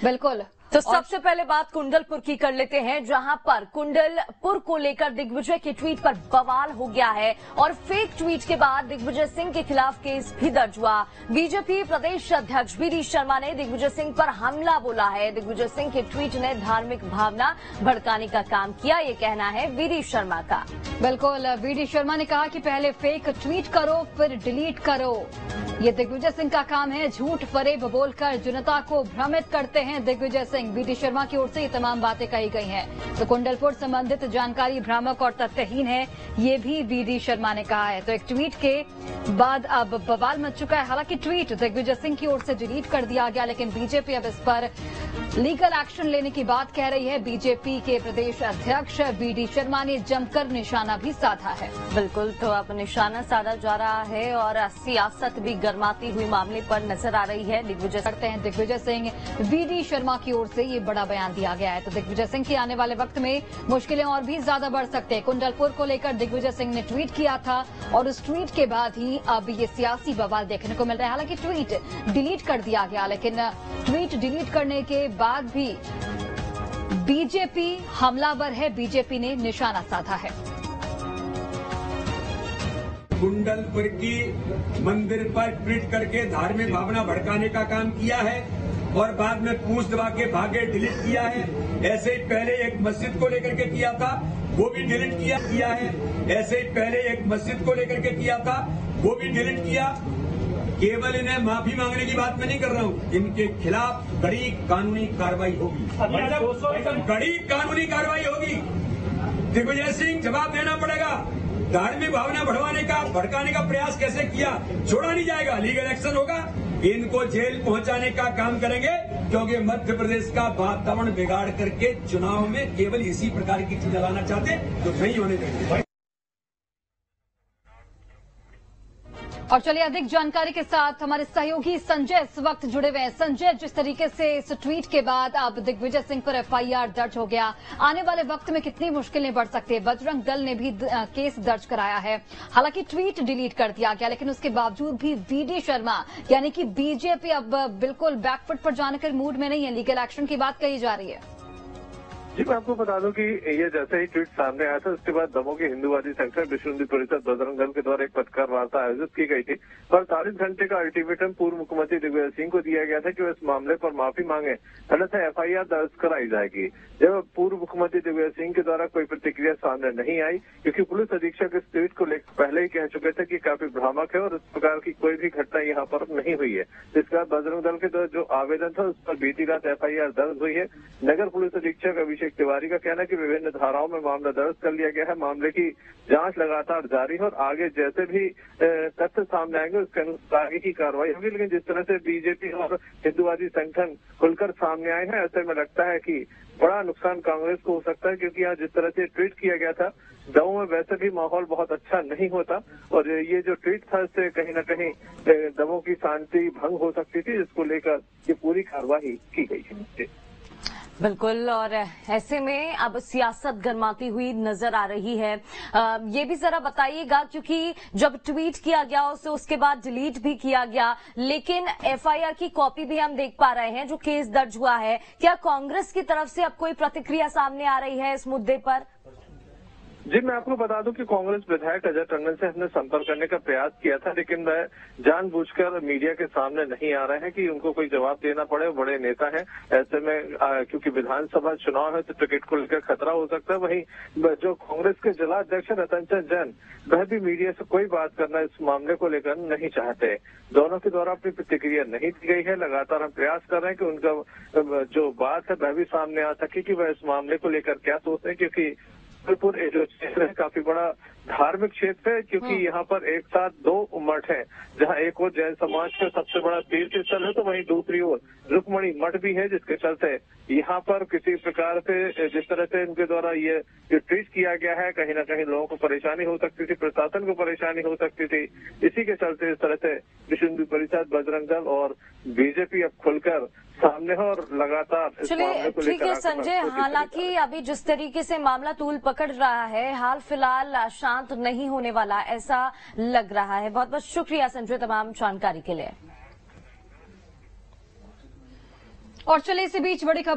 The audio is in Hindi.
बिल्कुल। तो सबसे पहले बात कुंडलपुर की कर लेते हैं, जहां पर कुंडलपुर को लेकर दिग्विजय के ट्वीट पर बवाल हो गया है और फेक ट्वीट के बाद दिग्विजय सिंह के खिलाफ केस भी दर्ज हुआ। बीजेपी प्रदेश अध्यक्ष वीडी शर्मा ने दिग्विजय सिंह पर हमला बोला है। दिग्विजय सिंह के ट्वीट ने धार्मिक भावना भड़काने का काम किया, ये कहना है वीडी शर्मा का। बिल्कुल, वीडी शर्मा ने कहा कि पहले फेक ट्वीट करो फिर डिलीट करो। ये दिग्विजय सिंह का काम है, झूठ फरेब बोलकर जनता को भ्रमित करते हैं दिग्विजय सिंह। वीडी शर्मा की ओर से ये तमाम बातें कही गई हैं। तो कुंडलपुर संबंधित जानकारी भ्रामक और तथ्यहीन है, ये भी वीडी शर्मा ने कहा है। तो एक ट्वीट के बाद अब बवाल मच चुका है। हालांकि ट्वीट दिग्विजय सिंह की ओर से डिलीट कर दिया गया, लेकिन बीजेपी अब इस पर लीगल एक्शन लेने की बात कह रही है। बीजेपी के प्रदेश अध्यक्ष वीडी शर्मा ने जमकर निशाना भी साधा है। बिल्कुल, तो अब निशाना साधा जा रहा है और सियासत भी गर्माती हुई मामले पर नजर आ रही है। दिग्विजय सिंह वीडी शर्मा की ओर से ये बड़ा बयान दिया गया है। तो दिग्विजय सिंह के आने वाले वक्त में मुश्किलें और भी ज्यादा बढ़ सकते हैं। कुंडलपुर को लेकर दिग्विजय सिंह ने ट्वीट किया था और उस ट्वीट के बाद ही अब ये सियासी बवाल देखने को मिल रहा है। हालांकि ट्वीट डिलीट कर दिया गया, लेकिन ट्वीट डिलीट करने के बाद भी बीजेपी हमलावर है, बीजेपी ने निशाना साधा है। कुंडलपुर की मंदिर पर ट्वीट करके धार्मिक भावना भड़काने का काम किया है और बाद में पूछ दबा के भागे डिलीट किया है। ऐसे ही पहले एक मस्जिद को लेकर के किया था, वो भी डिलीट किया है। ऐसे ही पहले एक मस्जिद को लेकर के किया था, वो भी डिलीट किया। केवल इन्हें माफी मांगने की बात मैं नहीं कर रहा हूँ, इनके खिलाफ कड़ी कानूनी कार्रवाई होगी, कड़ी कानूनी कार्रवाई होगी। दिग्विजय सिंह जवाब देना पड़ेगा। धार्मिक भावना भड़काने का प्रयास कैसे किया, छोड़ा नहीं जाएगा, लीगल एक्शन होगा। इनको जेल पहुंचाने का काम करेंगे, क्योंकि मध्य प्रदेश का वातावरण बिगाड़ करके चुनाव में केवल इसी प्रकार की चीजें लाना चाहते, तो नहीं होने देंगे। और चलिए अधिक जानकारी के साथ हमारे सहयोगी संजय इस वक्त जुड़े हुए हैं। संजय, जिस तरीके से इस ट्वीट के बाद अब दिग्विजय सिंह पर एफआईआर दर्ज हो गया, आने वाले वक्त में कितनी मुश्किलें बढ़ सकती है? बजरंग दल ने भी केस दर्ज कराया है। हालांकि ट्वीट डिलीट कर दिया गया, लेकिन उसके बावजूद भी वीडी शर्मा यानी कि बीजेपी अब बिल्कुल बैकफुट पर जाने के मूड में नहीं है, लीगल एक्शन की बात कही जा रही है। जी, मैं आपको बता दूं कि ये जैसे ही ट्वीट सामने आया था, उसके बाद दमोह के हिंदुवादी संगठन विश्व हिंदू परिषद बजरंग दल के द्वारा एक पत्रकार वार्ता आयोजित की गई थी। 48 घंटे का अल्टीमेटम पूर्व मुख्यमंत्री दिग्विजय सिंह को दिया गया था कि वो इस मामले पर माफी मांगे, अन्यथा एफआईआर दर्ज कराई जाएगी। जब पूर्व मुख्यमंत्री दिग्विजय सिंह के द्वारा कोई प्रतिक्रिया सामने नहीं आई, क्योंकि पुलिस अधीक्षक इस ट्वीट को लेकर पहले ही कह चुके थे कि काफी भ्रामक है और इस प्रकार की कोई भी घटना यहाँ पर नहीं हुई है। इसके बाद बजरंग दल के द्वारा जो आवेदन था, उस पर बीती रात एफआईआर दर्ज हुई है। नगर पुलिस अधीक्षक अभिषेक तिवारी का कहना कि विभिन्न धाराओं में मामला दर्ज कर लिया गया है। मामले की जांच लगातार जारी है और आगे जैसे भी तथ्य सामने आएंगे उसके अनुसार आगे की कार्रवाई होगी। लेकिन जिस तरह से बीजेपी और हिंदुवादी संगठन खुलकर सामने आए हैं, ऐसे में लगता है कि बड़ा नुकसान कांग्रेस को हो सकता है, क्योंकि यहाँ जिस तरह से ट्वीट किया गया था, दमोह में वैसे भी माहौल बहुत अच्छा नहीं होता और ये जो ट्वीट था इससे कहीं न कहीं दमोह की शांति भंग हो सकती थी, जिसको लेकर ये पूरी कार्रवाई की गई है। बिल्कुल, और ऐसे में अब सियासत गर्माती हुई नजर आ रही है। ये भी जरा बताइएगा, क्योंकि जब ट्वीट किया गया उसे उसके बाद डिलीट भी किया गया, लेकिन एफआईआर की कॉपी भी हम देख पा रहे हैं जो केस दर्ज हुआ है। क्या कांग्रेस की तरफ से अब कोई प्रतिक्रिया सामने आ रही है इस मुद्दे पर? जी, मैं आपको बता दूं कि कांग्रेस विधायक अजय टंडन से हमने संपर्क करने का प्रयास किया था, लेकिन वह जानबूझकर मीडिया के सामने नहीं आ रहे हैं कि उनको कोई जवाब देना पड़े। बड़े नेता हैं, ऐसे में क्योंकि विधानसभा चुनाव है तो टिकट को लेकर खतरा हो सकता है। वहीं जो कांग्रेस के जिला अध्यक्ष रतन चंद जैन, वह भी मीडिया से कोई बात करना इस मामले को लेकर नहीं चाहते। दोनों के द्वारा अपनी प्रतिक्रिया नहीं दी गई है। लगातार हम प्रयास कर रहे हैं कि उनका जो बात है वह भी सामने आ सके कि वह इस मामले को लेकर क्या सोचते हैं, क्योंकि जो क्षेत्र है काफी बड़ा धार्मिक क्षेत्र है, क्योंकि यहाँ पर एक साथ दो मठ हैं, जहाँ एक और जैन समाज का सबसे बड़ा तीर्थ स्थल है तो वहीं दूसरी ओर रुक्मणी मठ भी है, जिसके चलते यहाँ पर किसी प्रकार से जिस तरह से इनके द्वारा ये जो ट्वीट किया गया है, कहीं ना कहीं लोगों को परेशानी हो सकती थी, प्रशासन को परेशानी हो सकती थी। इसी के चलते इस तरह से विश्व हिंदू परिषद, बजरंग दल और बीजेपी अब खुलकर सामने है और लगातार इस मामले को लेकर। ठीक है संजय, हालांकि अभी जिस तरीके से मामला तूल पकड़ रहा है, हाल फिलहाल शांत नहीं होने वाला ऐसा लग रहा है। बहुत बहुत शुक्रिया संजय तमाम जानकारी के लिए। और चलिए इसी बीच बड़ी खबर